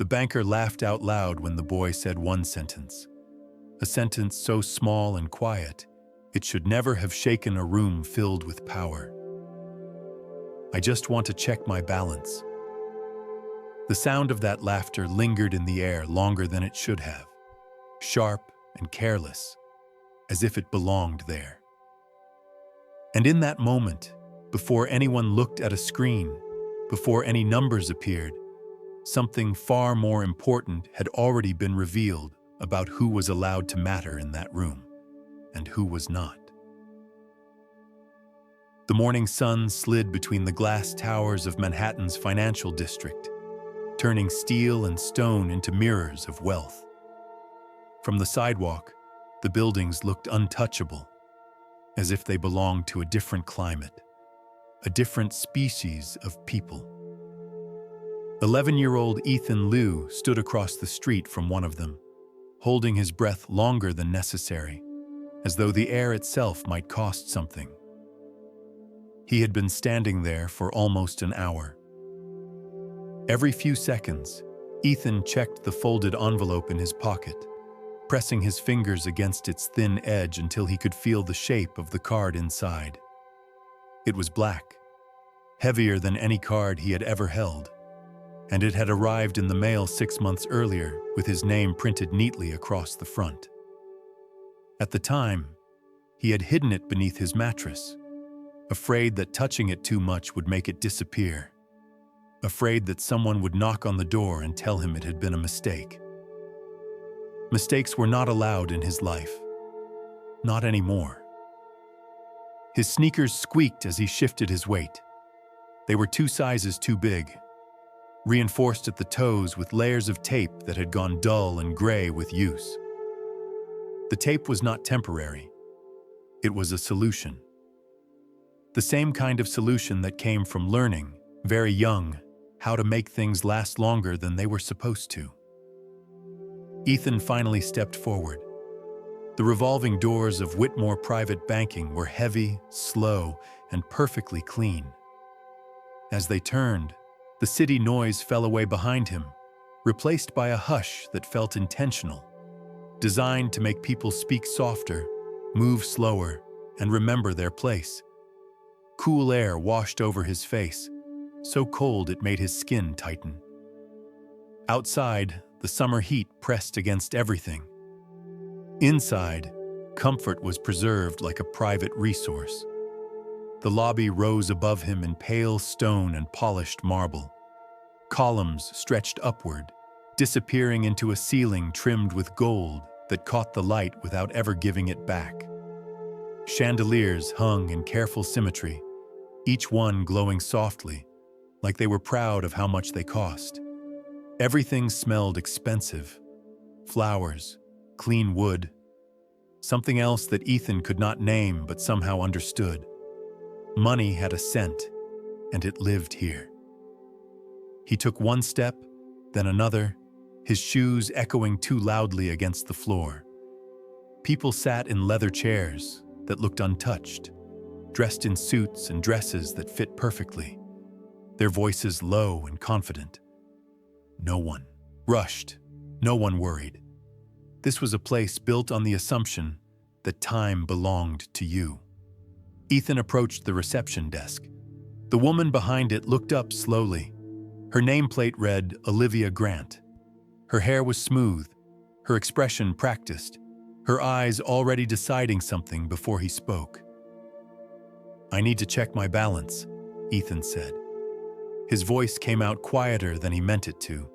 The banker laughed out loud when the boy said one sentence. A sentence so small and quiet, it should never have shaken a room filled with power. I just want to check my balance. The sound of that laughter lingered in the air longer than it should have, sharp and careless, as if it belonged there. And in that moment, before anyone looked at a screen, before any numbers appeared, something far more important had already been revealed about who was allowed to matter in that room and who was not. The morning sun slid between the glass towers of Manhattan's financial district, turning steel and stone into mirrors of wealth. From the sidewalk, the buildings looked untouchable, as if they belonged to a different climate, a different species of people. 11-year-old Ethan Liu stood across the street from one of them, holding his breath longer than necessary, as though the air itself might cost something. He had been standing there for almost an hour. Every few seconds, Ethan checked the folded envelope in his pocket, pressing his fingers against its thin edge until he could feel the shape of the card inside. It was black, heavier than any card he had ever held, and it had arrived in the mail 6 months earlier with his name printed neatly across the front. At the time, he had hidden it beneath his mattress, afraid that touching it too much would make it disappear, afraid that someone would knock on the door and tell him it had been a mistake. Mistakes were not allowed in his life. Not anymore. His sneakers squeaked as he shifted his weight. They were 2 sizes too big, reinforced at the toes with layers of tape that had gone dull and gray with use. The tape was not temporary. It was a solution. The same kind of solution that came from learning, very young, how to make things last longer than they were supposed to. Ethan finally stepped forward. The revolving doors of Whitmore Private Banking were heavy, slow, and perfectly clean. As they turned, the city noise fell away behind him, replaced by a hush that felt intentional, designed to make people speak softer, move slower, and remember their place. Cool air washed over his face, so cold it made his skin tighten. Outside, the summer heat pressed against everything. Inside, comfort was preserved like a private resource. The lobby rose above him in pale stone and polished marble. Columns stretched upward, disappearing into a ceiling trimmed with gold that caught the light without ever giving it back. Chandeliers hung in careful symmetry, each one glowing softly, like they were proud of how much they cost. Everything smelled expensive. Flowers, clean wood, something else that Ethan could not name but somehow understood. Money had a scent, and it lived here. He took one step, then another, his shoes echoing too loudly against the floor. People sat in leather chairs that looked untouched, dressed in suits and dresses that fit perfectly, their voices low and confident. No one rushed, no one worried. This was a place built on the assumption that time belonged to you. Ethan approached the reception desk. The woman behind it looked up slowly. Her nameplate read Olivia Grant. Her hair was smooth, her expression practiced, her eyes already deciding something before he spoke. "I need to check my balance," Ethan said. His voice came out quieter than he meant it to.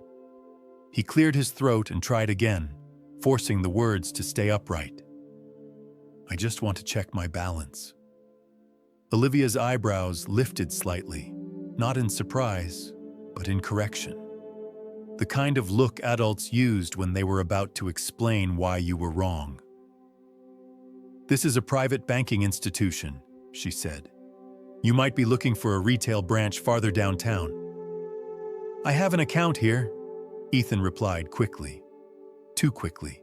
He cleared his throat and tried again, forcing the words to stay upright. "I just want to check my balance." Olivia's eyebrows lifted slightly, not in surprise, but in correction. The kind of look adults used when they were about to explain why you were wrong. "This is a private banking institution," she said. "You might be looking for a retail branch farther downtown." "I have an account here," Ethan replied quickly. Too quickly.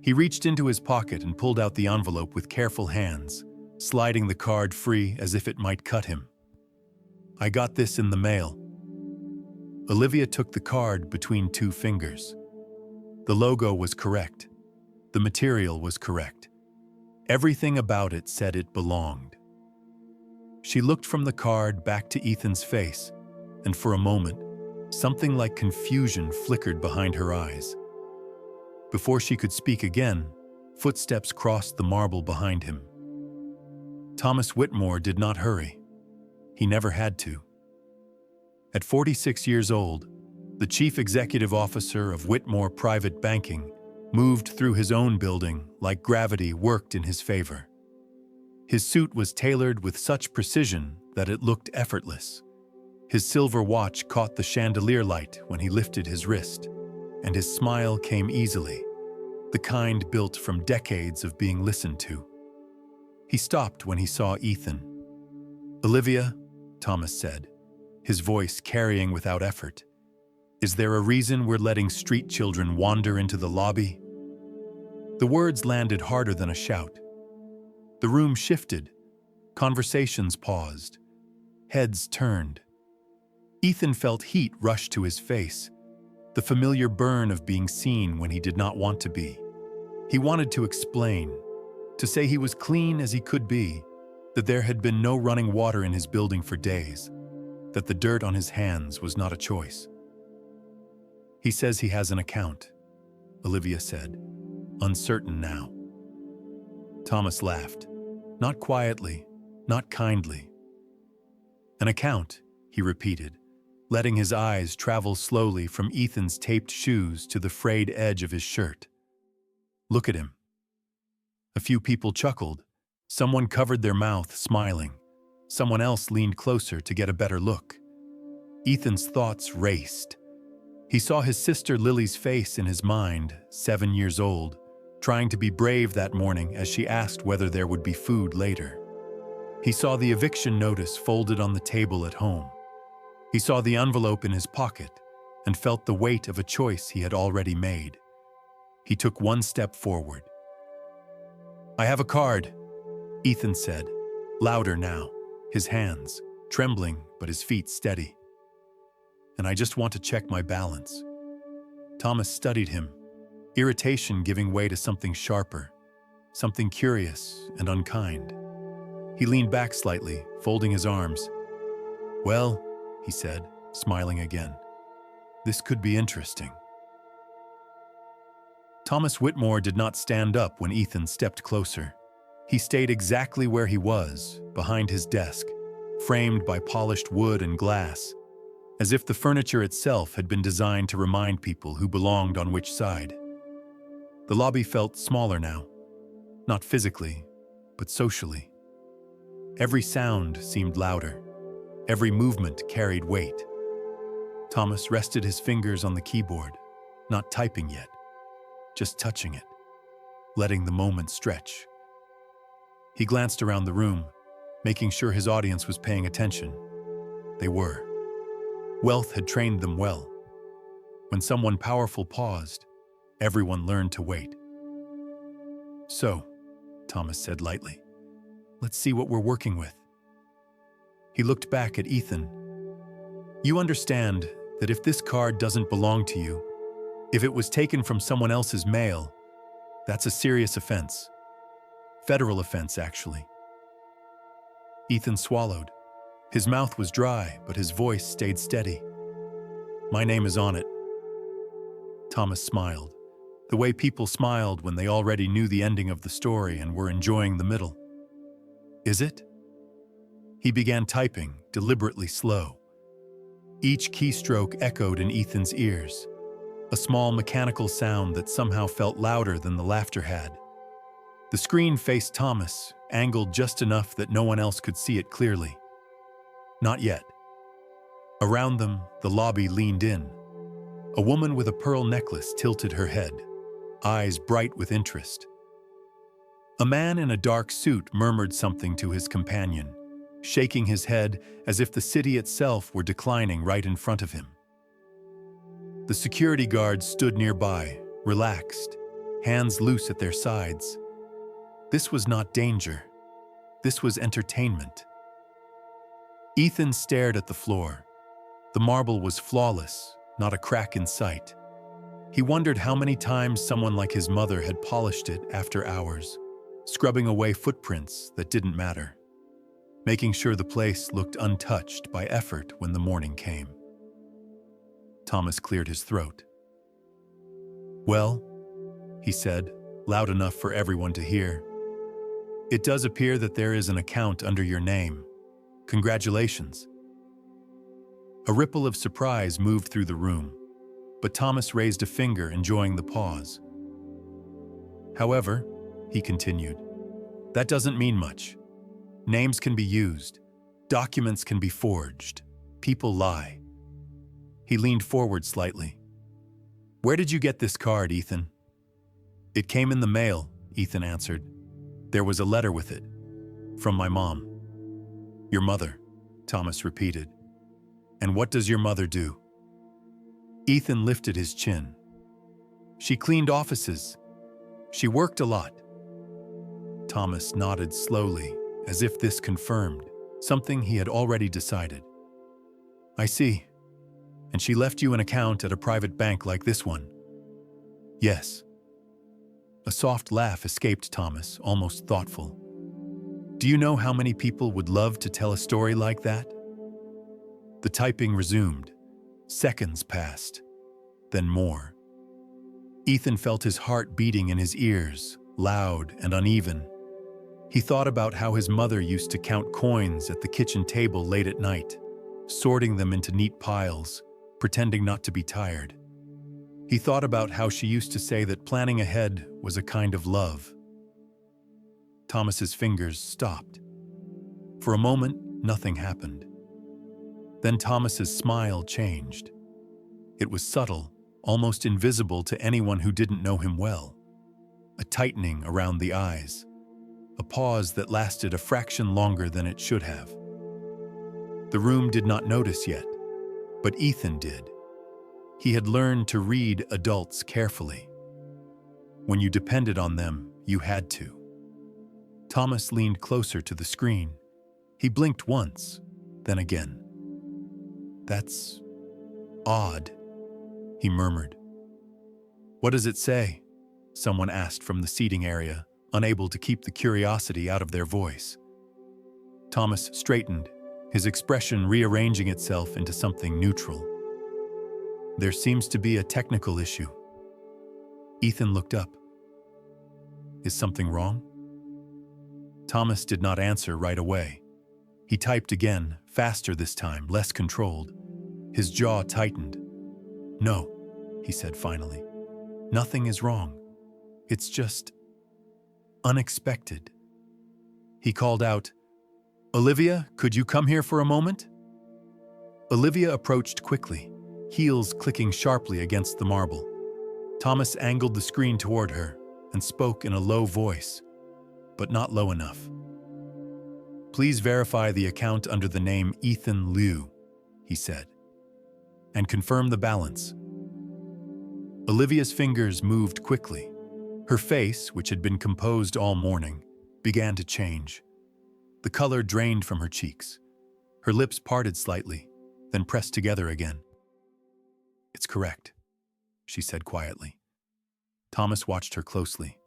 He reached into his pocket and pulled out the envelope with careful hands, sliding the card free as if it might cut him. "I got this in the mail." Olivia took the card between two fingers. The logo was correct. The material was correct. Everything about it said it belonged. She looked from the card back to Ethan's face, and for a moment, something like confusion flickered behind her eyes. Before she could speak again, footsteps crossed the marble behind him. Thomas Whitmore did not hurry. He never had to. At 46 years old, the chief executive officer of Whitmore Private Banking moved through his own building like gravity worked in his favor. His suit was tailored with such precision that it looked effortless. His silver watch caught the chandelier light when he lifted his wrist, and his smile came easily, the kind built from decades of being listened to. He stopped when he saw Ethan. "Olivia," Thomas said, his voice carrying without effort, "is there a reason we're letting street children wander into the lobby?" The words landed harder than a shout. The room shifted. Conversations paused. Heads turned. Ethan felt heat rush to his face, the familiar burn of being seen when he did not want to be. He wanted to explain, to say he was clean as he could be, that there had been no running water in his building for days, that the dirt on his hands was not a choice. "He says he has an account," Olivia said, uncertain now. Thomas laughed, not quietly, not kindly. "An account," he repeated, letting his eyes travel slowly from Ethan's taped shoes to the frayed edge of his shirt. "Look at him." A few people chuckled. Someone covered their mouth, smiling. Someone else leaned closer to get a better look. Ethan's thoughts raced. He saw his sister Lily's face in his mind, 7 years old, trying to be brave that morning as she asked whether there would be food later. He saw the eviction notice folded on the table at home. He saw the envelope in his pocket and felt the weight of a choice he had already made. He took one step forward. "I have a card," Ethan said, louder now, his hands trembling but his feet steady. "And I just want to check my balance." Thomas studied him, irritation giving way to something sharper, something curious and unkind. He leaned back slightly, folding his arms. "Well," he said, smiling again, "this could be interesting." Thomas Whitmore did not stand up when Ethan stepped closer. He stayed exactly where he was, behind his desk, framed by polished wood and glass, as if the furniture itself had been designed to remind people who belonged on which side. The lobby felt smaller now, not physically, but socially. Every sound seemed louder. Every movement carried weight. Thomas rested his fingers on the keyboard, not typing yet, just touching it, letting the moment stretch. He glanced around the room, making sure his audience was paying attention. They were. Wealth had trained them well. When someone powerful paused, everyone learned to wait. "So," Thomas said lightly, "let's see what we're working with." He looked back at Ethan. "You understand that if this card doesn't belong to you, if it was taken from someone else's mail, that's a serious offense. Federal offense, actually." Ethan swallowed. His mouth was dry, but his voice stayed steady. "My name is on it." Thomas smiled, the way people smiled when they already knew the ending of the story and were enjoying the middle. "Is it?" He began typing, deliberately slow. Each keystroke echoed in Ethan's ears, a small mechanical sound that somehow felt louder than the laughter had. The screen faced Thomas, angled just enough that no one else could see it clearly. Not yet. Around them, the lobby leaned in. A woman with a pearl necklace tilted her head, eyes bright with interest. A man in a dark suit murmured something to his companion, shaking his head as if the city itself were declining right in front of him. The security guards stood nearby, relaxed, hands loose at their sides. This was not danger. This was entertainment. Ethan stared at the floor. The marble was flawless, not a crack in sight. He wondered how many times someone like his mother had polished it after hours, scrubbing away footprints that didn't matter, making sure the place looked untouched by effort when the morning came. Thomas cleared his throat. "Well," he said, loud enough for everyone to hear, "it does appear that there is an account under your name. Congratulations." A ripple of surprise moved through the room, but Thomas raised a finger, enjoying the pause. "However," he continued, "that doesn't mean much. Names can be used, documents can be forged, people lie." He leaned forward slightly. "Where did you get this card, Ethan?" "It came in the mail," Ethan answered. "There was a letter with it. From my mom." "Your mother," Thomas repeated. "And what does your mother do?" Ethan lifted his chin. "She cleaned offices. She worked a lot." Thomas nodded slowly, as if this confirmed something he had already decided. "I see. And she left you an account at a private bank like this one?" "Yes." A soft laugh escaped Thomas, almost thoughtful. "Do you know how many people would love to tell a story like that?" The typing resumed. Seconds passed, then more. Ethan felt his heart beating in his ears, loud and uneven. He thought about how his mother used to count coins at the kitchen table late at night, sorting them into neat piles, pretending not to be tired. He thought about how she used to say that planning ahead was a kind of love. Thomas's fingers stopped. For a moment, nothing happened. Then Thomas's smile changed. It was subtle, almost invisible to anyone who didn't know him well. A tightening around the eyes. A pause that lasted a fraction longer than it should have. The room did not notice yet, but Ethan did. He had learned to read adults carefully. When you depended on them, you had to. Thomas leaned closer to the screen. He blinked once, then again. "That's odd," he murmured. "What does it say?" someone asked from the seating area, unable to keep the curiosity out of their voice. Thomas straightened, his expression rearranging itself into something neutral. "There seems to be a technical issue." Ethan looked up. "Is something wrong?" Thomas did not answer right away. He typed again, faster this time, less controlled. His jaw tightened. "No," he said finally. "Nothing is wrong. It's just unexpected." He called out, "Olivia, could you come here for a moment?" Olivia approached quickly, heels clicking sharply against the marble. Thomas angled the screen toward her and spoke in a low voice, but not low enough. "Please verify the account under the name Ethan Liu," he said, "and confirm the balance." Olivia's fingers moved quickly. Her face, which had been composed all morning, began to change. The color drained from her cheeks. Her lips parted slightly, then pressed together again. "It's correct," she said quietly. Thomas watched her closely.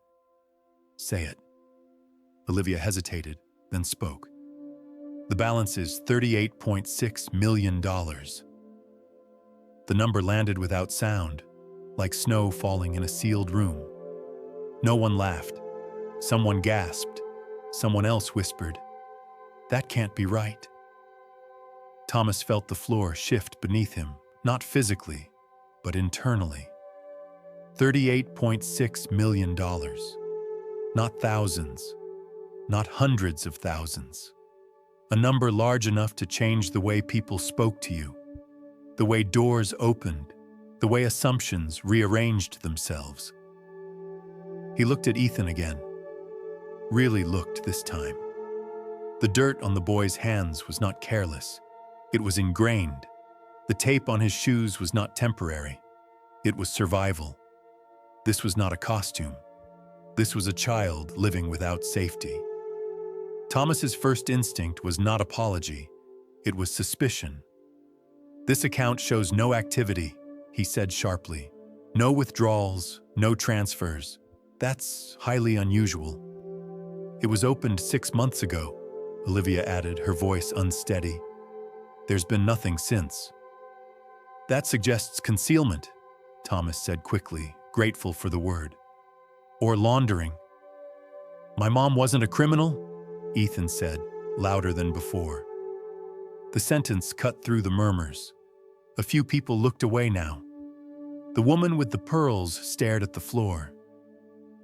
"Say it." Olivia hesitated, then spoke. "The balance is $38.6 million. The number landed without sound, like snow falling in a sealed room. No one laughed. Someone gasped. Someone else whispered, "That can't be right." Thomas felt the floor shift beneath him, not physically, but internally. $38.6 million. Not thousands, not hundreds of thousands. A number large enough to change the way people spoke to you, the way doors opened, the way assumptions rearranged themselves. He looked at Ethan again. Really looked this time. The dirt on the boy's hands was not careless. It was ingrained. The tape on his shoes was not temporary. It was survival. This was not a costume. This was a child living without safety. Thomas's first instinct was not apology. It was suspicion. "This account shows no activity," he said sharply. "No withdrawals, no transfers. That's highly unusual." "It was opened 6 months ago," Olivia added, her voice unsteady. "There's been nothing since." "That suggests concealment," Thomas said quickly, grateful for the word. "Or laundering." "My mom wasn't a criminal?" Ethan said, louder than before. The sentence cut through the murmurs. A few people looked away now. The woman with the pearls stared at the floor.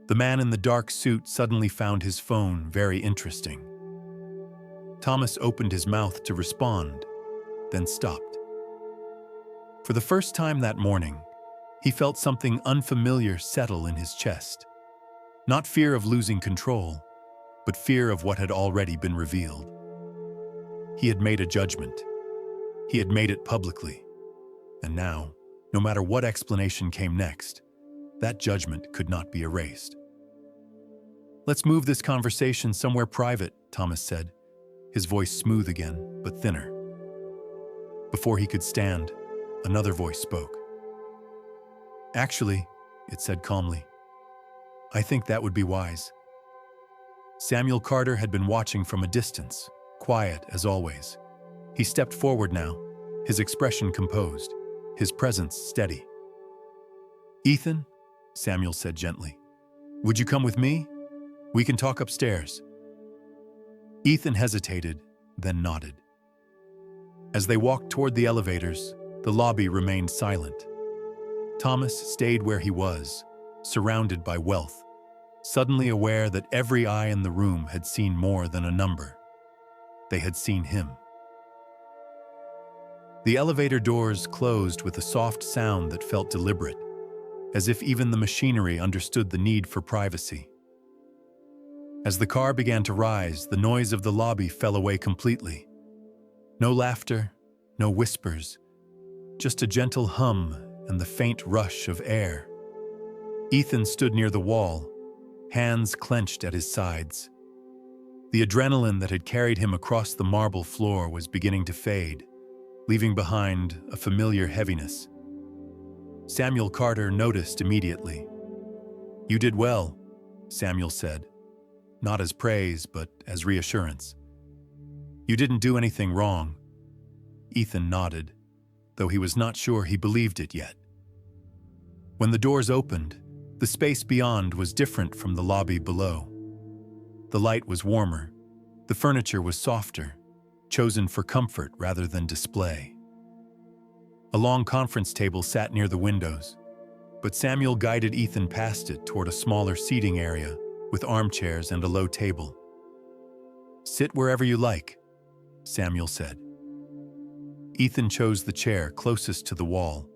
The man in the dark suit suddenly found his phone very interesting. Thomas opened his mouth to respond, then stopped. For the first time that morning, he felt something unfamiliar settle in his chest. Not fear of losing control, but fear of what had already been revealed. He had made a judgment. He had made it publicly. And now, no matter what explanation came next, that judgment could not be erased. "Let's move this conversation somewhere private," Thomas said, his voice smooth again, but thinner. Before he could stand, another voice spoke. "Actually," it said calmly, "I think that would be wise." Samuel Carter had been watching from a distance, quiet as always. He stepped forward now, his expression composed, his presence steady. "Ethan," Samuel said gently, "would you come with me? We can talk upstairs." Ethan hesitated, then nodded. As they walked toward the elevators, the lobby remained silent. Thomas stayed where he was, surrounded by wealth, suddenly aware that every eye in the room had seen more than a number. They had seen him. The elevator doors closed with a soft sound that felt deliberate, as if even the machinery understood the need for privacy. As the car began to rise, the noise of the lobby fell away completely. No laughter, no whispers, just a gentle hum and the faint rush of air. Ethan stood near the wall, hands clenched at his sides. The adrenaline that had carried him across the marble floor was beginning to fade, leaving behind a familiar heaviness. Samuel Carter noticed immediately. "You did well," Samuel said, not as praise but as reassurance. "You didn't do anything wrong." Ethan nodded, though he was not sure he believed it yet. When the doors opened, the space beyond was different from the lobby below. The light was warmer, the furniture was softer, chosen for comfort rather than display. A long conference table sat near the windows, but Samuel guided Ethan past it toward a smaller seating area with armchairs and a low table. "Sit wherever you like," Samuel said. Ethan chose the chair closest to the wall.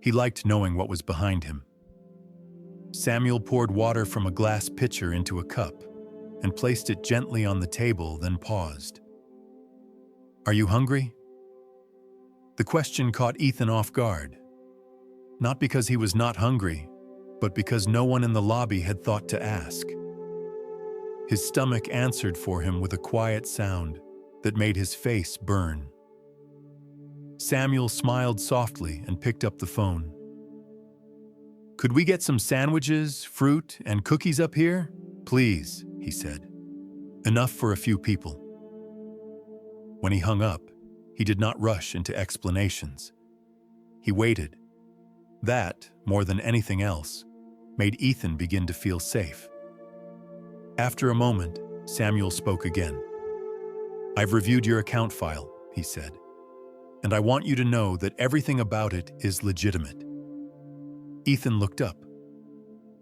He liked knowing what was behind him. Samuel poured water from a glass pitcher into a cup and placed it gently on the table, then paused. "Are you hungry?" The question caught Ethan off guard. Not because he was not hungry, but because no one in the lobby had thought to ask. His stomach answered for him with a quiet sound that made his face burn. Samuel smiled softly and picked up the phone. "Could we get some sandwiches, fruit, and cookies up here? Please," he said. "Enough for a few people." When he hung up, he did not rush into explanations. He waited. That, more than anything else, made Ethan begin to feel safe. After a moment, Samuel spoke again. "I've reviewed your account file," he said, "and I want you to know that everything about it is legitimate." Ethan looked up.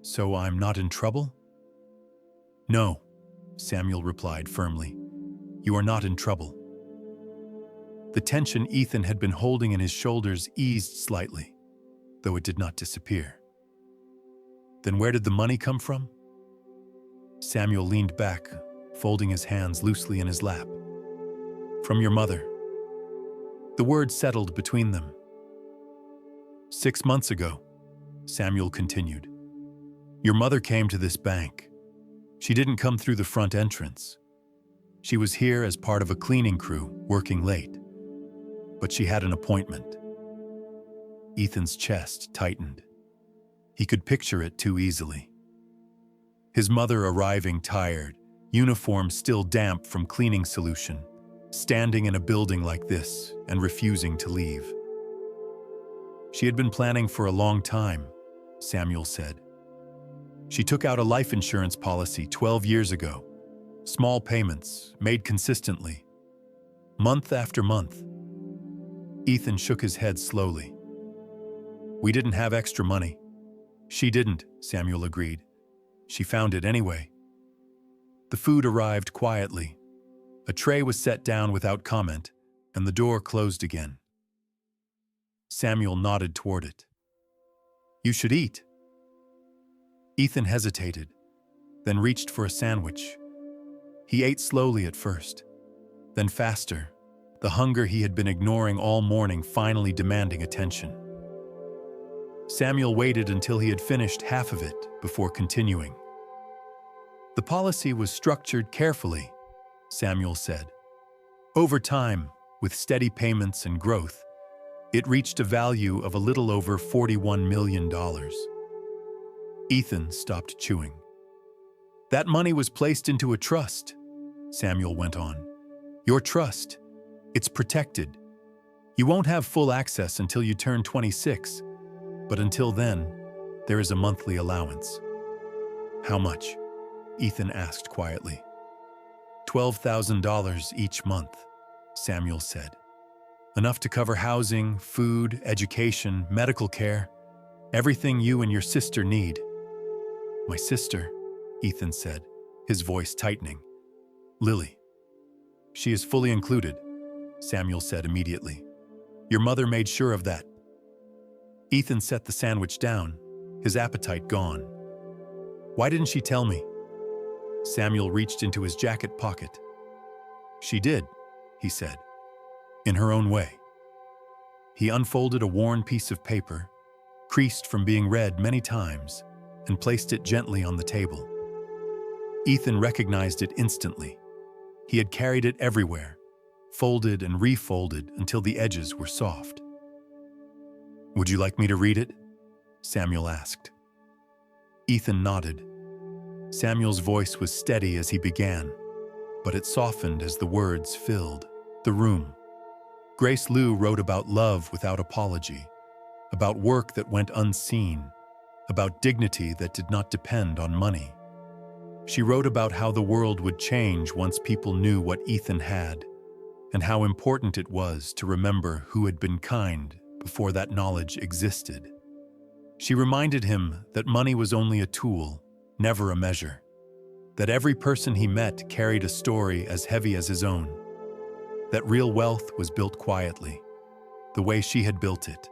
"So I'm not in trouble?" "No," Samuel replied firmly. "You are not in trouble." The tension Ethan had been holding in his shoulders eased slightly, though it did not disappear. "Then where did the money come from?" Samuel leaned back, folding his hands loosely in his lap. "From your mother." The word settled between them. 6 months ago, Samuel continued, "your mother came to this bank. She didn't come through the front entrance. She was here as part of a cleaning crew, working late. but she had an appointment. Ethan's chest tightened. He could picture it too easily. His mother arriving tired, uniform still damp from cleaning solution, standing in a building like this and refusing to leave. She had been planning for a long time, Samuel said. She took out a life insurance policy 12 years ago. Small payments, made consistently. Month after month. Ethan shook his head slowly. We didn't have extra money. She didn't, Samuel agreed. She found it anyway. The food arrived quietly. A tray was set down without comment, and the door closed again. Samuel nodded toward it. You should eat. Ethan hesitated, then reached for a sandwich. He ate slowly at first, then faster, the hunger he had been ignoring all morning finally demanding attention. Samuel waited until he had finished half of it before continuing. The policy was structured carefully, Samuel said. Over time, with steady payments and growth, it reached a value of a little over $41 million. Ethan stopped chewing. That money was placed into a trust, Samuel went on. Your trust. It's protected. You won't have full access until you turn 26, but until then, there is a monthly allowance. How much? Ethan asked quietly. $12,000 each month, Samuel said. Enough to cover housing, food, education, medical care, everything you and your sister need. My sister, Ethan said, his voice tightening. Lily. She is fully included, Samuel said immediately. Your mother made sure of that. Ethan set the sandwich down, his appetite gone. Why didn't she tell me? Samuel reached into his jacket pocket. She did, he said, in her own way. He unfolded a worn piece of paper, creased from being read many times, and placed it gently on the table. Ethan recognized it instantly. He had carried it everywhere, folded and refolded until the edges were soft. Would you like me to read it? Samuel asked. Ethan nodded. Samuel's voice was steady as he began, but it softened as the words filled the room. Grace Liu wrote about love without apology, about work that went unseen, about dignity that did not depend on money. She wrote about how the world would change once people knew what Ethan had, and how important it was to remember who had been kind before that knowledge existed. She reminded him that money was only a tool, never a measure, that every person he met carried a story as heavy as his own, that real wealth was built quietly, the way she had built it,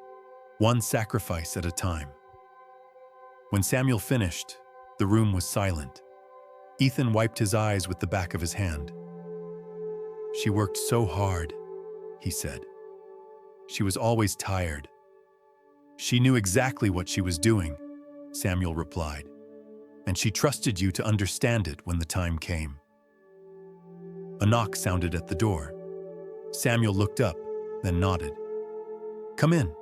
one sacrifice at a time. When Samuel finished, the room was silent. Ethan wiped his eyes with the back of his hand. She worked so hard, he said. She was always tired. She knew exactly what she was doing, Samuel replied, and she trusted you to understand it when the time came. A knock sounded at the door. Samuel looked up, then nodded. Come in.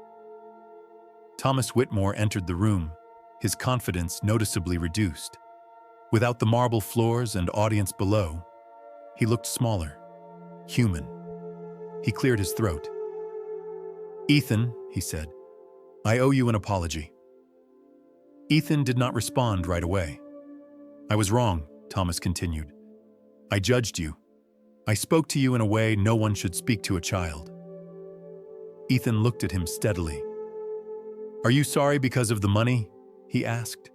Thomas Whitmore entered the room, his confidence noticeably reduced. Without the marble floors and audience below, he looked smaller, human. He cleared his throat. Ethan, he said, I owe you an apology. Ethan did not respond right away. I was wrong, Thomas continued. I judged you. I spoke to you in a way no one should speak to a child. Ethan looked at him steadily. Are you sorry because of the money? He asked.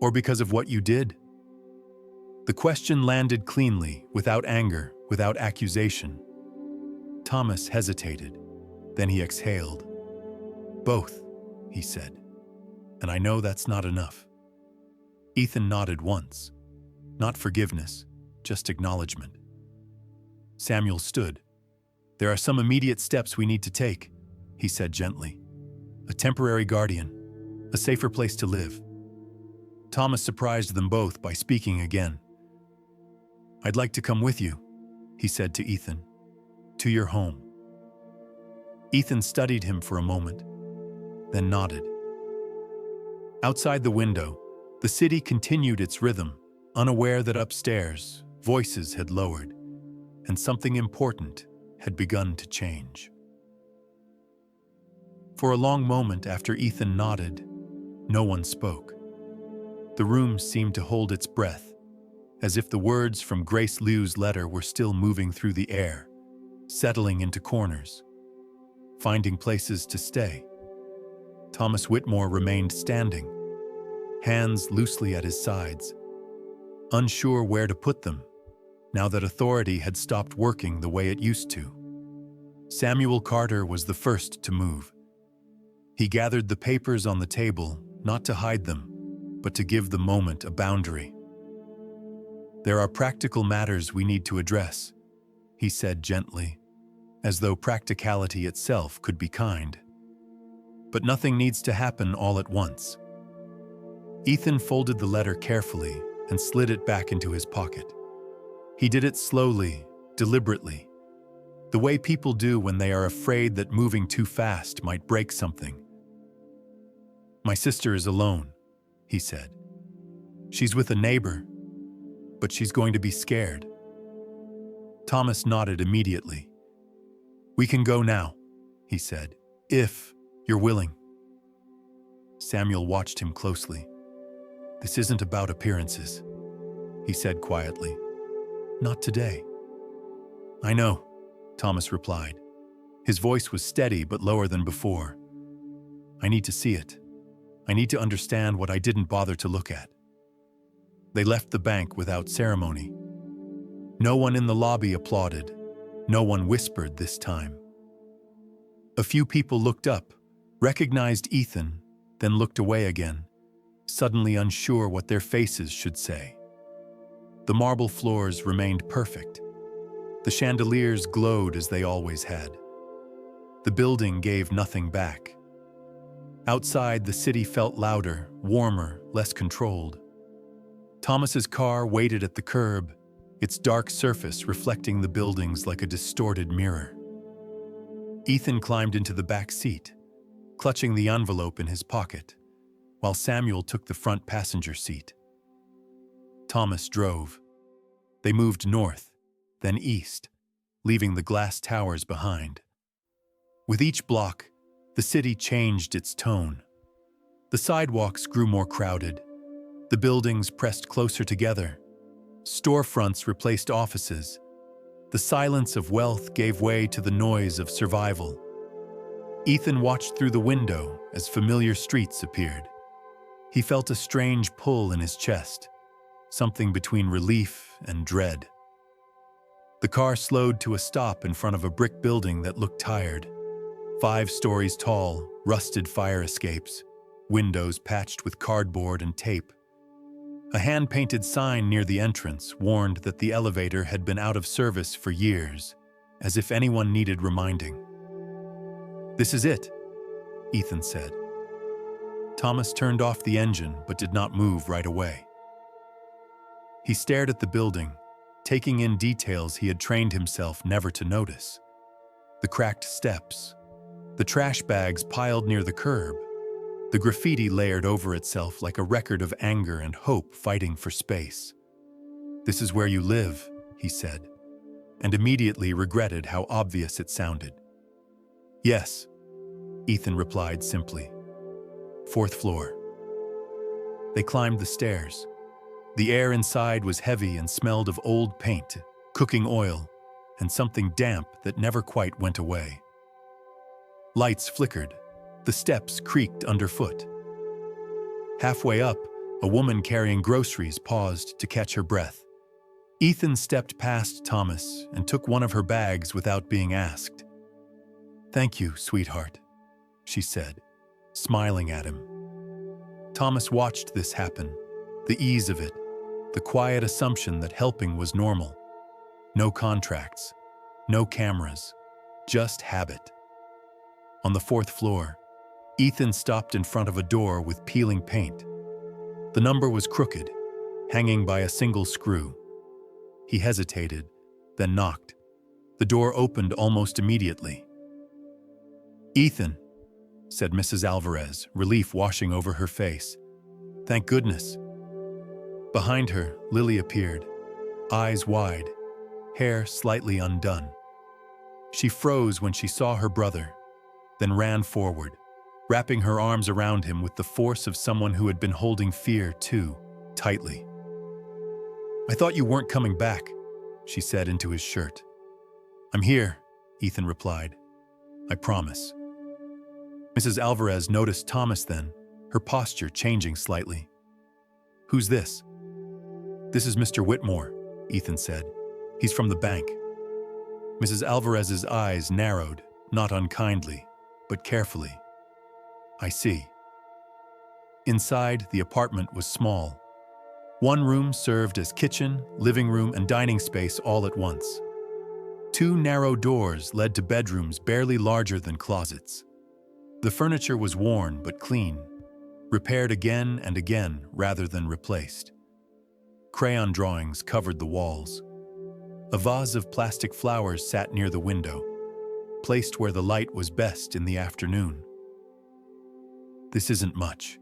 Or because of what you did? The question landed cleanly, without anger, without accusation. Thomas hesitated. Then he exhaled. Both, he said. And I know that's not enough. Ethan nodded once. Not forgiveness, just acknowledgement. Samuel stood. There are some immediate steps we need to take, he said gently. A temporary guardian, a safer place to live. Thomas surprised them both by speaking again. I'd like to come with you, he said to Ethan. To your home. Ethan studied him for a moment, then nodded. Outside the window, the city continued its rhythm, unaware that upstairs, voices had lowered, and something important had begun to change. For a long moment after Ethan nodded, no one spoke. The room seemed to hold its breath, as if the words from Grace Liu's letter were still moving through the air, settling into corners, finding places to stay. Thomas Whitmore remained standing, hands loosely at his sides, unsure where to put them, now that authority had stopped working the way it used to. Samuel Carter was the first to move. He gathered the papers on the table, not to hide them, but to give the moment a boundary. "There are practical matters we need to address," he said gently, as though practicality itself could be kind. "But nothing needs to happen all at once." Ethan folded the letter carefully and slid it back into his pocket. He did it slowly, deliberately, the way people do when they are afraid that moving too fast might break something. "My sister is alone," he said. "She's with a neighbor, but she's going to be scared." Thomas nodded immediately. "We can go now," he said, "if you're willing." Samuel watched him closely. "This isn't about appearances," he said quietly. "Not today." "I know," Thomas replied. His voice was steady but lower than before. "I need to see it. I need to understand what I didn't bother to look at." They left the bank without ceremony. No one in the lobby applauded. No one whispered this time. A few people looked up, recognized Ethan, then looked away again, suddenly unsure what their faces should say. The marble floors remained perfect. The chandeliers glowed as they always had. The building gave nothing back. Outside, the city felt louder, warmer, less controlled. Thomas's car waited at the curb, its dark surface reflecting the buildings like a distorted mirror. Ethan climbed into the back seat, clutching the envelope in his pocket, while Samuel took the front passenger seat. Thomas drove. They moved north, then east, leaving the glass towers behind. With each block, the city changed its tone. The sidewalks grew more crowded. The buildings pressed closer together. Storefronts replaced offices. The silence of wealth gave way to the noise of survival. Ethan watched through the window as familiar streets appeared. He felt a strange pull in his chest, something between relief and dread. The car slowed to a stop in front of a brick building that looked tired. 5 stories tall, rusted fire escapes, windows patched with cardboard and tape. A hand-painted sign near the entrance warned that the elevator had been out of service for years, as if anyone needed reminding. "This is it," Ethan said. Thomas turned off the engine but did not move right away. He stared at the building, taking in details he had trained himself never to notice. The cracked steps, the trash bags piled near the curb, the graffiti layered over itself like a record of anger and hope fighting for space. "This is where you live," he said, and immediately regretted how obvious it sounded. "Yes," Ethan replied simply. "4th floor." They climbed the stairs. The air inside was heavy and smelled of old paint, cooking oil, and something damp that never quite went away. Lights flickered. The steps creaked underfoot. Halfway up, a woman carrying groceries paused to catch her breath. Ethan stepped past Thomas and took one of her bags without being asked. "Thank you, sweetheart," she said, smiling at him. Thomas watched this happen, the ease of it, the quiet assumption that helping was normal. No contracts, no cameras, just habit. On the 4th floor, Ethan stopped in front of a door with peeling paint. The number was crooked, hanging by a single screw. He hesitated, then knocked. The door opened almost immediately. "Ethan," said Mrs. Alvarez, relief washing over her face. "Thank goodness." Behind her, Lily appeared, eyes wide, hair slightly undone. She froze when she saw her brother, then ran forward, wrapping her arms around him with the force of someone who had been holding fear too tightly. "I thought you weren't coming back," she said into his shirt. "I'm here," Ethan replied. "I promise." Mrs. Alvarez noticed Thomas then, her posture changing slightly. "Who's this?" "This is Mr. Whitmore," Ethan said. "He's from the bank." Mrs. Alvarez's eyes narrowed, not unkindly, but carefully. "I see." Inside, the apartment was small. One room served as kitchen, living room, and dining space all at once. Two narrow doors led to bedrooms barely larger than closets. The furniture was worn but clean, repaired again and again rather than replaced. Crayon drawings covered the walls. A vase of plastic flowers sat near the window, placed where the light was best in the afternoon. "This isn't much,"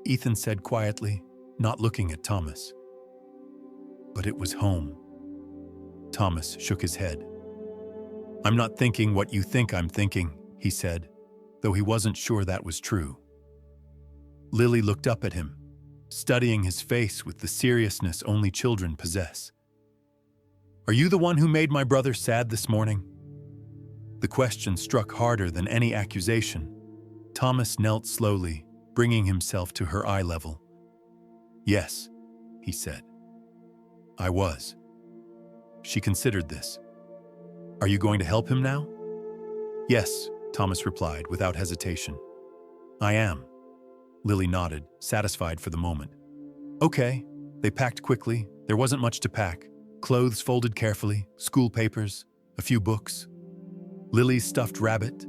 Ethan said quietly, not looking at Thomas. "But it was home." Thomas shook his head. "I'm not thinking what you think I'm thinking," he said, though he wasn't sure that was true. Lily looked up at him, studying his face with the seriousness only children possess. "Are you the one who made my brother sad this morning?" The question struck harder than any accusation. Thomas knelt slowly, bringing himself to her eye level. "Yes," he said. "I was." She considered this. "Are you going to help him now?" "Yes," Thomas replied without hesitation. "I am." Lily nodded, satisfied for the moment. "Okay." They packed quickly. There wasn't much to pack. Clothes folded carefully, school papers, a few books. Lily's stuffed rabbit,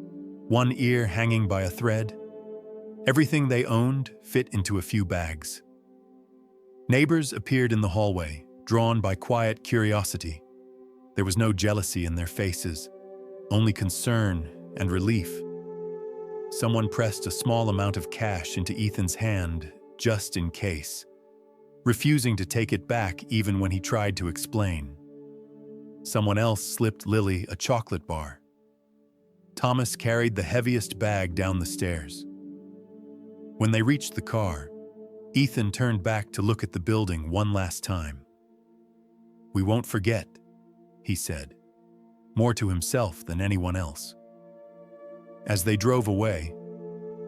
one ear hanging by a thread. Everything they owned fit into a few bags. Neighbors appeared in the hallway, drawn by quiet curiosity. There was no jealousy in their faces, only concern and relief. Someone pressed a small amount of cash into Ethan's hand, just in case, refusing to take it back even when he tried to explain. Someone else slipped Lily a chocolate bar. Thomas carried the heaviest bag down the stairs. When they reached the car, Ethan turned back to look at the building one last time. "We won't forget," he said, more to himself than anyone else. As they drove away,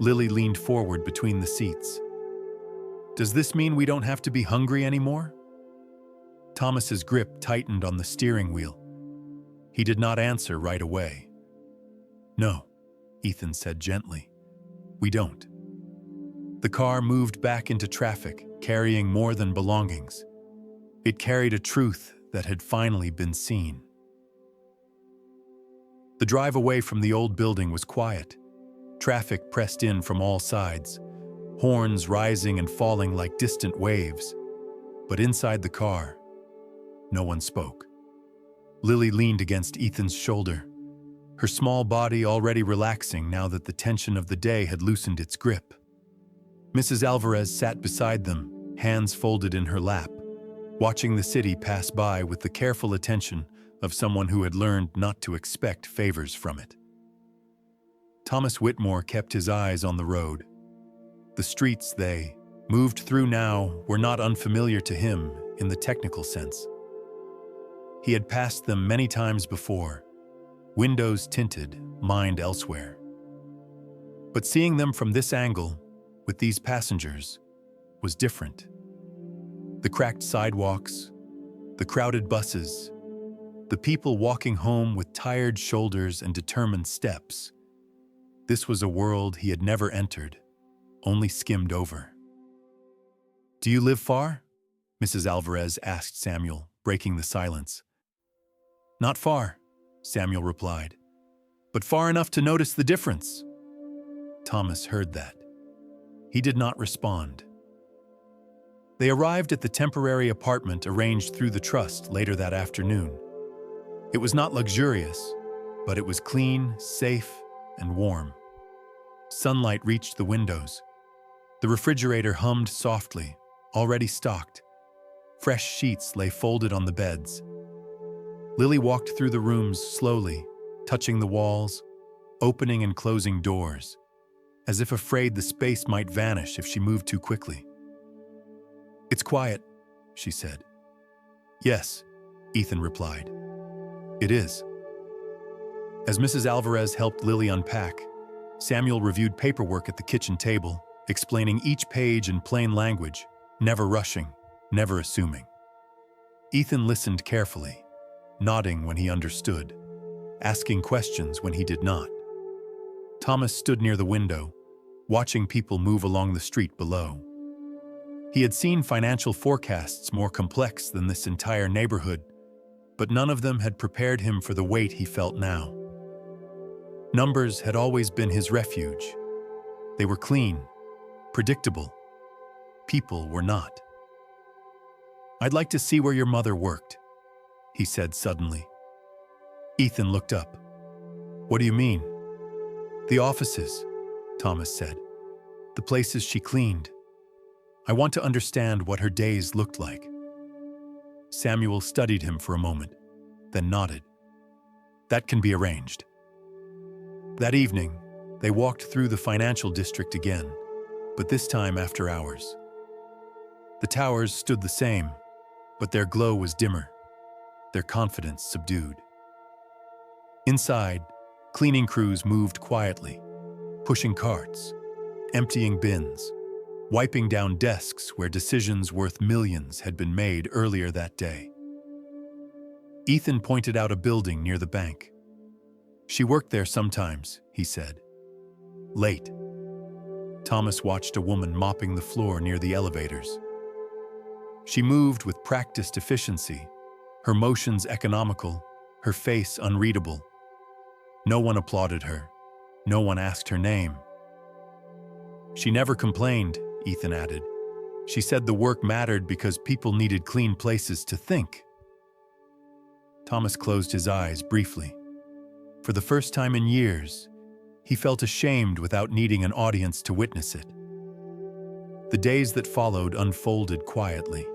Lily leaned forward between the seats. "Does this mean we don't have to be hungry anymore?" Thomas's grip tightened on the steering wheel. He did not answer right away. "No," Ethan said gently. "We don't." The car moved back into traffic, carrying more than belongings. It carried a truth that had finally been seen. The drive away from the old building was quiet. Traffic pressed in from all sides, horns rising and falling like distant waves. But inside the car, no one spoke. Lily leaned against Ethan's shoulder, her small body already relaxing now that the tension of the day had loosened its grip. Mrs. Alvarez sat beside them, hands folded in her lap, watching the city pass by with the careful attention of someone who had learned not to expect favors from it. Thomas Whitmore kept his eyes on the road. The streets they moved through now were not unfamiliar to him in the technical sense. He had passed them many times before, windows tinted, mind elsewhere. But seeing them from this angle, with these passengers, was different. The cracked sidewalks, the crowded buses, the people walking home with tired shoulders and determined steps. This was a world he had never entered, only skimmed over. "Do you live far?" Mrs. Alvarez asked Samuel, breaking the silence. "Not far," Samuel replied, "but far enough to notice the difference." Thomas heard that. He did not respond. They arrived at the temporary apartment arranged through the trust later that afternoon. It was not luxurious, but it was clean, safe, and warm. Sunlight reached the windows. The refrigerator hummed softly, already stocked. Fresh sheets lay folded on the beds. Lily walked through the rooms slowly, touching the walls, opening and closing doors, as if afraid the space might vanish if she moved too quickly. "It's quiet," she said. "Yes," Ethan replied. "It is." As Mrs. Alvarez helped Lily unpack, Samuel reviewed paperwork at the kitchen table, explaining each page in plain language, never rushing, never assuming. Ethan listened carefully, nodding when he understood, asking questions when he did not. Thomas stood near the window, watching people move along the street below. He had seen financial forecasts more complex than this entire neighborhood, but none of them had prepared him for the weight he felt now. Numbers had always been his refuge. They were clean, predictable. People were not. "I'd like to see where your mother worked," he said suddenly. Ethan looked up. "What do you mean?" "The offices," Thomas said. "The places she cleaned. I want to understand what her days looked like." Samuel studied him for a moment, then nodded. "That can be arranged." That evening, they walked through the financial district again, but this time after hours. The towers stood the same, but their glow was dimmer, their confidence subdued. Inside, cleaning crews moved quietly, pushing carts, emptying bins, wiping down desks where decisions worth millions had been made earlier that day. Ethan pointed out a building near the bank. "She worked there sometimes," he said. "Late." Thomas watched a woman mopping the floor near the elevators. She moved with practiced efficiency, her motions economical, her face unreadable. No one applauded her. No one asked her name. "She never complained," Ethan added. "She said the work mattered because people needed clean places to think." Thomas closed his eyes briefly. For the first time in years, he felt ashamed without needing an audience to witness it. The days that followed unfolded quietly.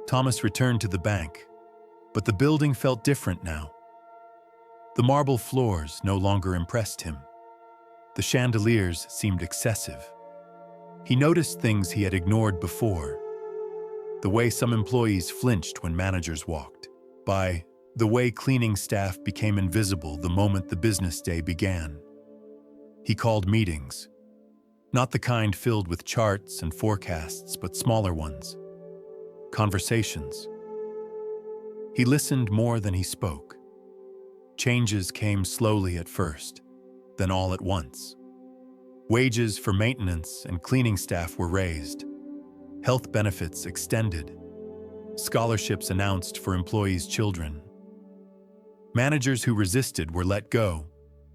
Thomas returned to the bank, but the building felt different now. The marble floors no longer impressed him. The chandeliers seemed excessive. He noticed things he had ignored before. The way some employees flinched when managers walked by, the way cleaning staff became invisible the moment the business day began. He called meetings, not the kind filled with charts and forecasts, but smaller ones. Conversations. He listened more than he spoke. Changes came slowly at first, then all at once. Wages for maintenance and cleaning staff were raised. Health benefits extended. Scholarships announced for employees' children. Managers who resisted were let go,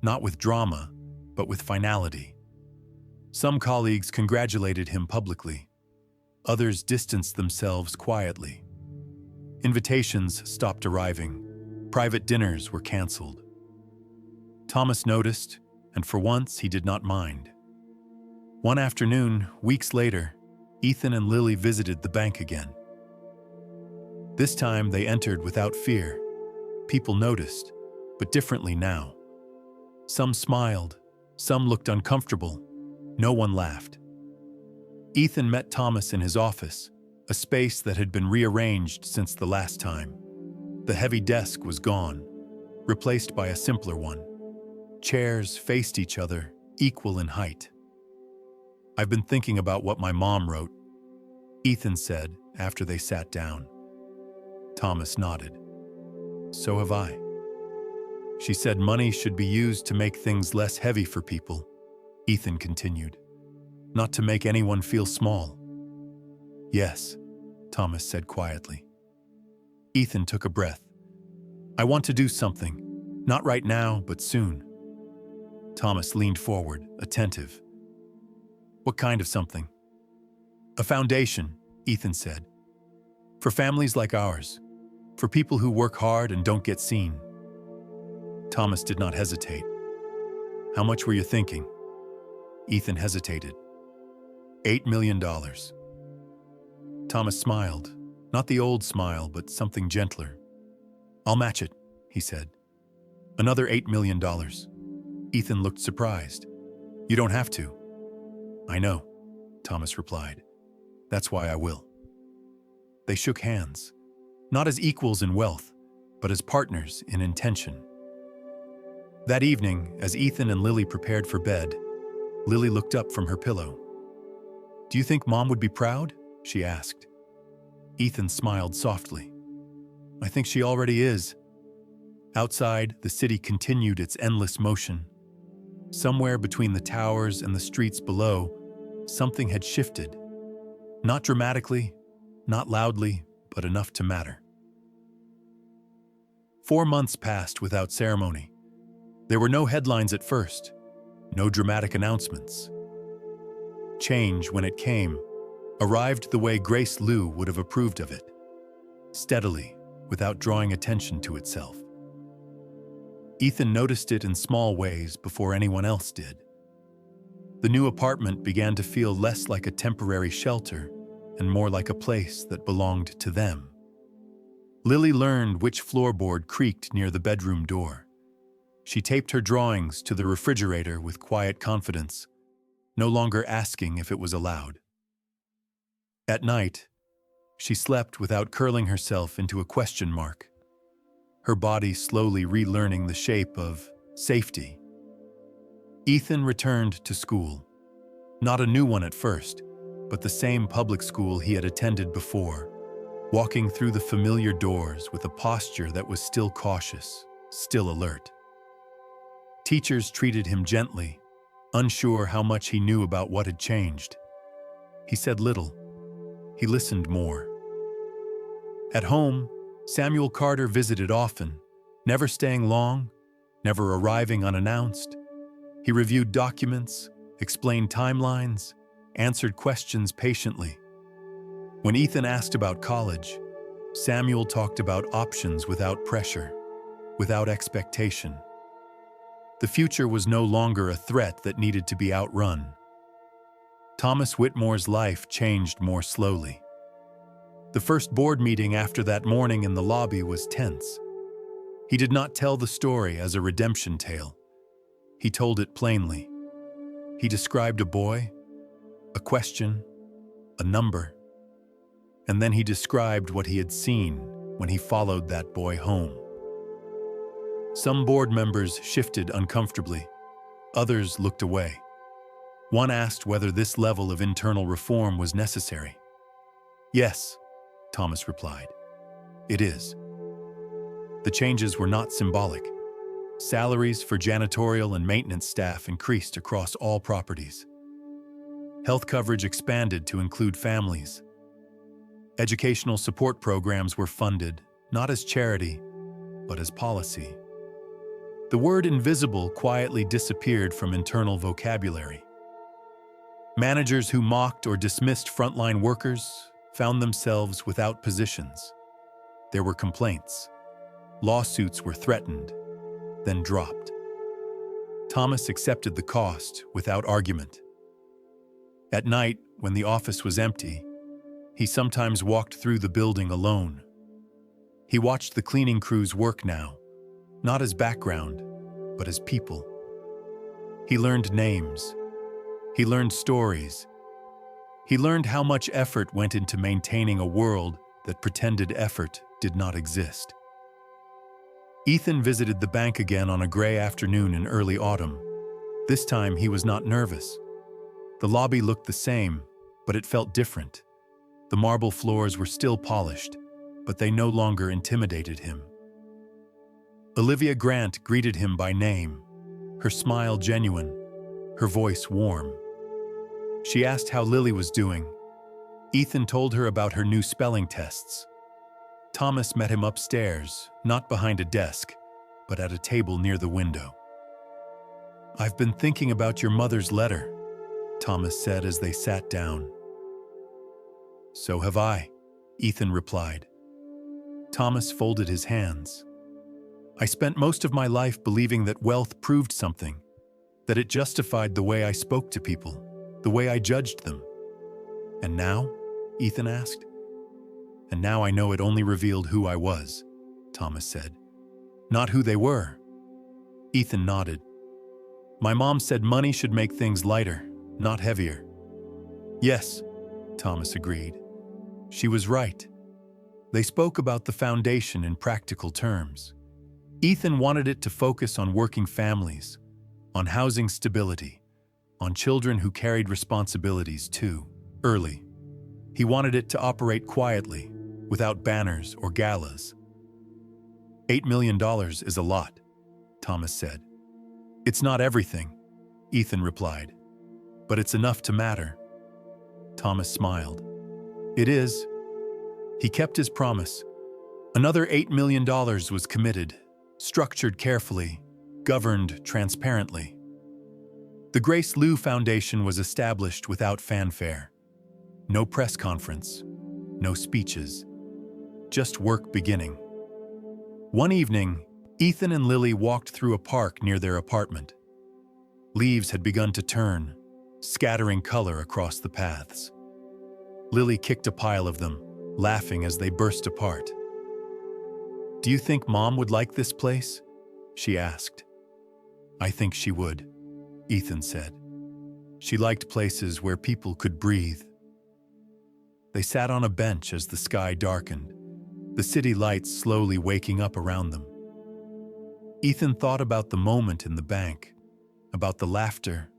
not with drama, but with finality. Some colleagues congratulated him publicly. Others distanced themselves quietly. Invitations stopped arriving. Private dinners were canceled. Thomas noticed, and for once he did not mind. One afternoon, weeks later, Ethan and Lily visited the bank again. This time they entered without fear. People noticed, but differently now. Some smiled, some looked uncomfortable. No one laughed. Ethan met Thomas in his office, a space that had been rearranged since the last time. The heavy desk was gone, replaced by a simpler one. Chairs faced each other, equal in height. "I've been thinking about what my mom wrote," Ethan said after they sat down. Thomas nodded. "So have I. She said money should be used to make things less heavy for people," Ethan continued, "not to make anyone feel small." "Yes," Thomas said quietly. Ethan took a breath. "I want to do something, not right now, but soon." Thomas leaned forward, attentive. "What kind of something?" "A foundation," Ethan said. "For families like ours. For people who work hard and don't get seen." Thomas did not hesitate. How much were you thinking? Ethan hesitated. $8 million. Thomas smiled, not the old smile, but something gentler. I'll match it, he said. Another $8 million. Ethan looked surprised. You don't have to. I know, Thomas replied. That's why I will. They shook hands, not as equals in wealth, but as partners in intention. That evening, as Ethan and Lily prepared for bed, Lily looked up from her pillow. Do you think Mom would be proud? She asked. Ethan smiled softly. I think she already is. Outside, the city continued its endless motion. Somewhere between the towers and the streets below, something had shifted. Not dramatically, not loudly, but enough to matter. 4 months passed without ceremony. There were no headlines at first, no dramatic announcements. Change, when it came, arrived the way Grace Liu would have approved of it, steadily, without drawing attention to itself. Ethan noticed it in small ways before anyone else did. The new apartment began to feel less like a temporary shelter and more like a place that belonged to them. Lily learned which floorboard creaked near the bedroom door. She taped her drawings to the refrigerator with quiet confidence, no longer asking if it was allowed. At night, she slept without curling herself into a question mark, her body slowly relearning the shape of safety. Ethan returned to school, not a new one at first, but the same public school he had attended before, walking through the familiar doors with a posture that was still cautious, still alert. Teachers treated him gently, unsure how much he knew about what had changed. He said little. He listened more. At home, Samuel Carter visited often, never staying long, never arriving unannounced. He reviewed documents, explained timelines, answered questions patiently. When Ethan asked about college, Samuel talked about options without pressure, without expectation. The future was no longer a threat that needed to be outrun. Thomas Whitmore's life changed more slowly. The first board meeting after that morning in the lobby was tense. He did not tell the story as a redemption tale. He told it plainly. He described a boy, a question, a number, and then he described what he had seen when he followed that boy home. Some board members shifted uncomfortably. Others looked away. One asked whether this level of internal reform was necessary. Yes, Thomas replied. It is. The changes were not symbolic. Salaries for janitorial and maintenance staff increased across all properties. Health coverage expanded to include families. Educational support programs were funded, not as charity, but as policy. The word invisible quietly disappeared from internal vocabulary. Managers who mocked or dismissed frontline workers found themselves without positions. There were complaints. Lawsuits were threatened, then dropped. Thomas accepted the cost without argument. At night, when the office was empty, he sometimes walked through the building alone. He watched the cleaning crews work now, not as background, but as people. He learned names. He learned stories. He learned how much effort went into maintaining a world that pretended effort did not exist. Ethan visited the bank again on a gray afternoon in early autumn. This time he was not nervous. The lobby looked the same, but it felt different. The marble floors were still polished, but they no longer intimidated him. Olivia Grant greeted him by name, her smile genuine, her voice warm. She asked how Lily was doing. Ethan told her about her new spelling tests. Thomas met him upstairs, not behind a desk, but at a table near the window. "I've been thinking about your mother's letter," Thomas said as they sat down. "So have I," Ethan replied. Thomas folded his hands. "I spent most of my life believing that wealth proved something. that it justified the way I spoke to people, the way I judged them. And now? Ethan asked. And now I know it only revealed who I was, Thomas said. Not who they were. Ethan nodded. My mom said money should make things lighter, not heavier. Yes, Thomas agreed. She was right. They spoke about the foundation in practical terms. Ethan wanted it to focus on working families, on housing stability, on children who carried responsibilities too, early. He wanted it to operate quietly, without banners or galas. $8 million is a lot, Thomas said. It's not everything, Ethan replied, but it's enough to matter. Thomas smiled. It is. He kept his promise. Another $8 million was committed, structured carefully, governed transparently. The Grace Liu Foundation was established without fanfare. No press conference, no speeches, just work beginning. One evening, Ethan and Lily walked through a park near their apartment. Leaves had begun to turn, scattering color across the paths. Lily kicked a pile of them, laughing as they burst apart. Do you think Mom would like this place? She asked. I think she would, Ethan said. She liked places where people could breathe. They sat on a bench as the sky darkened, the city lights slowly waking up around them. Ethan thought about the moment in the bank, about the laughter,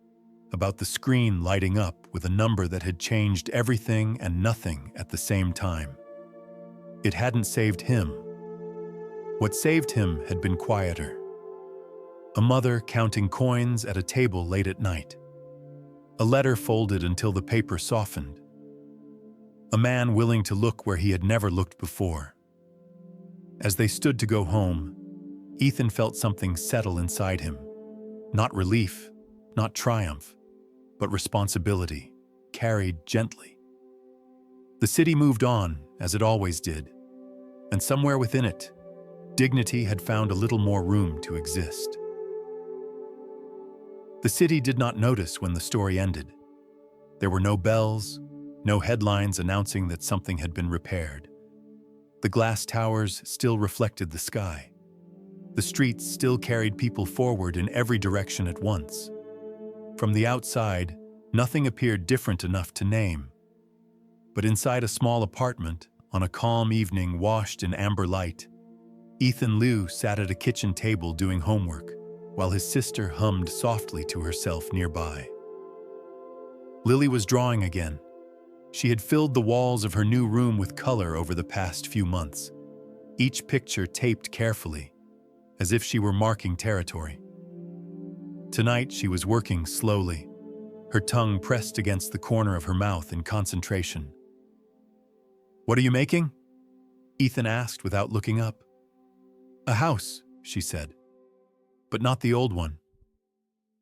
about the screen lighting up with a number that had changed everything and nothing at the same time. It hadn't saved him. What saved him had been quieter. A mother counting coins at a table late at night. A letter folded until the paper softened. A man willing to look where he had never looked before. As they stood to go home, Ethan felt something settle inside him. Not relief, not triumph, but responsibility, carried gently. The city moved on, as it always did, and somewhere within it, dignity had found a little more room to exist. The city did not notice when the story ended. There were no bells, no headlines announcing that something had been repaired. The glass towers still reflected the sky. The streets still carried people forward in every direction at once. From the outside, nothing appeared different enough to name. But inside a small apartment, on a calm evening washed in amber light, Ethan Liu sat at a kitchen table doing homework, while his sister hummed softly to herself nearby. Lily was drawing again. She had filled the walls of her new room with color over the past few months, each picture taped carefully, as if she were marking territory. Tonight she was working slowly, her tongue pressed against the corner of her mouth in concentration. What are you making? Ethan asked without looking up. A house, she said, but not the old one.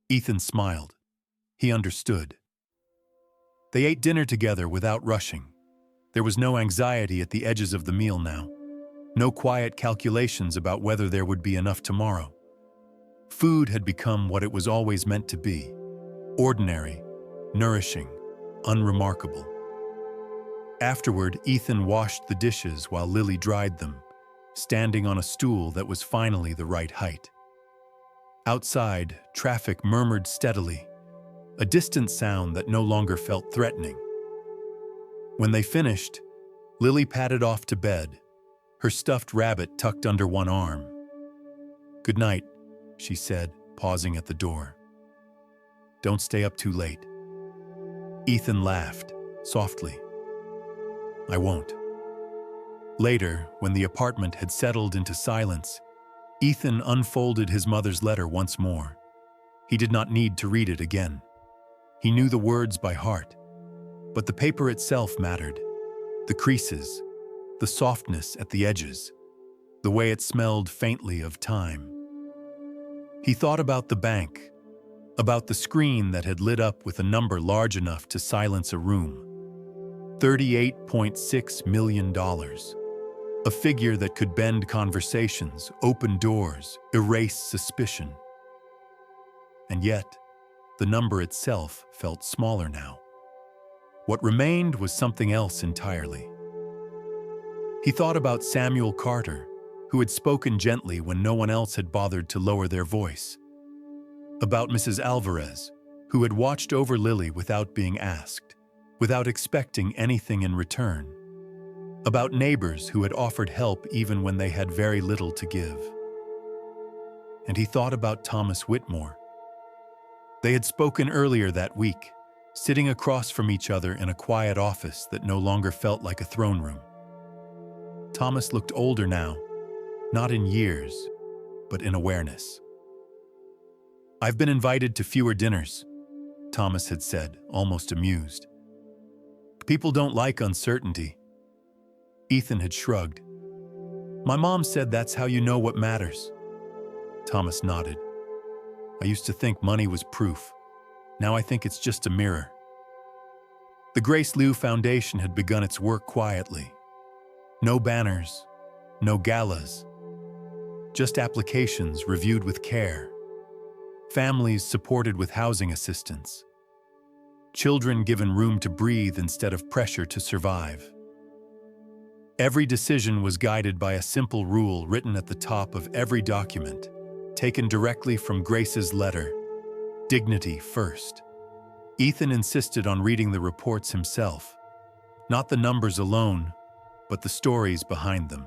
Ethan smiled. He understood. They ate dinner together without rushing. There was no anxiety at the edges of the meal now, no quiet calculations about whether there would be enough tomorrow. Food had become what it was always meant to be, ordinary, nourishing, unremarkable. Afterward, Ethan washed the dishes while Lily dried them, standing on a stool that was finally the right height. Outside, traffic murmured steadily, a distant sound that no longer felt threatening. When they finished, Lily padded off to bed, her stuffed rabbit tucked under one arm. Good night, she said, pausing at the door. Don't stay up too late. Ethan laughed, softly. I won't. Later, when the apartment had settled into silence, Ethan unfolded his mother's letter once more. He did not need to read it again. He knew the words by heart, but the paper itself mattered. The creases, the softness at the edges, the way it smelled faintly of time. He thought about the bank, about the screen that had lit up with a number large enough to silence a room. $38.6 million. A figure that could bend conversations, open doors, erase suspicion. And yet, The number itself felt smaller now. What remained was something else entirely. He thought about Samuel Carter, who had spoken gently when no one else had bothered to lower their voice. About Mrs. Alvarez, who had watched over Lily without being asked, without expecting anything in return. About neighbors who had offered help even when they had very little to give. And he thought about Thomas Whitmore. They had spoken earlier that week, sitting across from each other in a quiet office that no longer felt like a throne room. Thomas looked older now, not in years, but in awareness. "I've been invited to fewer dinners," Thomas had said, almost amused. "People don't like uncertainty." Ethan had shrugged. "My mom said that's how you know what matters." Thomas nodded. "I used to think money was proof. Now I think it's just a mirror." The Grace Liu Foundation had begun its work quietly. No banners, no galas, just applications reviewed with care, families supported with housing assistance, children given room to breathe instead of pressure to survive. Every decision was guided by a simple rule written at the top of every document, taken directly from Grace's letter: dignity first. Ethan insisted on reading the reports himself, not the numbers alone, but the stories behind them.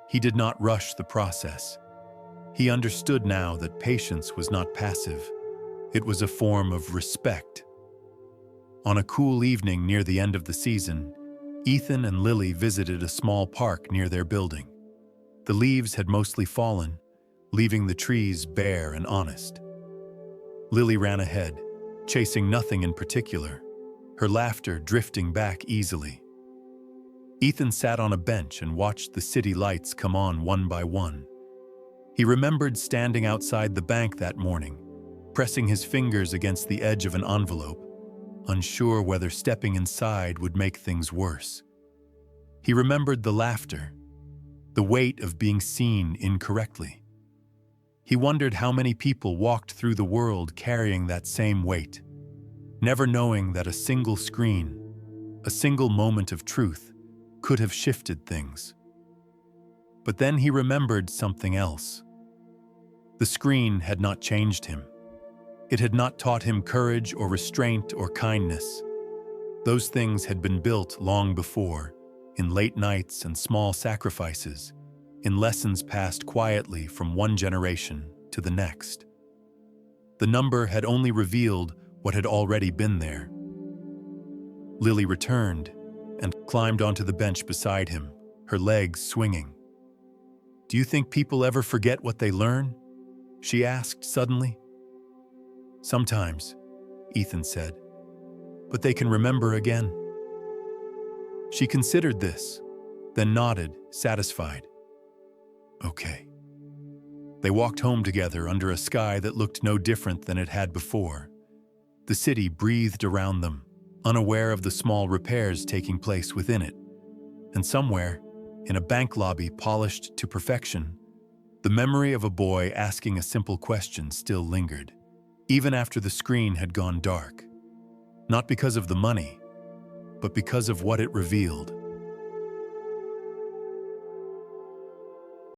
He did not rush the process. He understood now that patience was not passive. It was a form of respect. On a cool evening near the end of the season, Ethan and Lily visited a small park near their building. The leaves had mostly fallen, leaving the trees bare and honest. Lily ran ahead, chasing nothing in particular, her laughter drifting back easily. Ethan sat on a bench and watched the city lights come on one by one. He remembered standing outside the bank that morning, pressing his fingers against the edge of an envelope, unsure whether stepping inside would make things worse. He remembered the laughter, the weight of being seen incorrectly. He wondered how many people walked through the world carrying that same weight, never knowing that a single screen, a single moment of truth, could have shifted things. But then he remembered something else. The screen had not changed him. It had not taught him courage or restraint or kindness. Those things had been built long before, in late nights and small sacrifices, in lessons passed quietly from one generation to the next. The number had only revealed what had already been there. Lily returned and climbed onto the bench beside him, her legs swinging. "Do you think people ever forget what they learn?" she asked suddenly. "Sometimes," Ethan said, "but they can remember again." She considered this, then nodded, satisfied. "Okay." They walked home together under a sky that looked no different than it had before. The city breathed around them, unaware of the small repairs taking place within it. And somewhere, in a bank lobby polished to perfection, the memory of a boy asking a simple question still lingered, even after the screen had gone dark. Not because of the money, but because of what it revealed.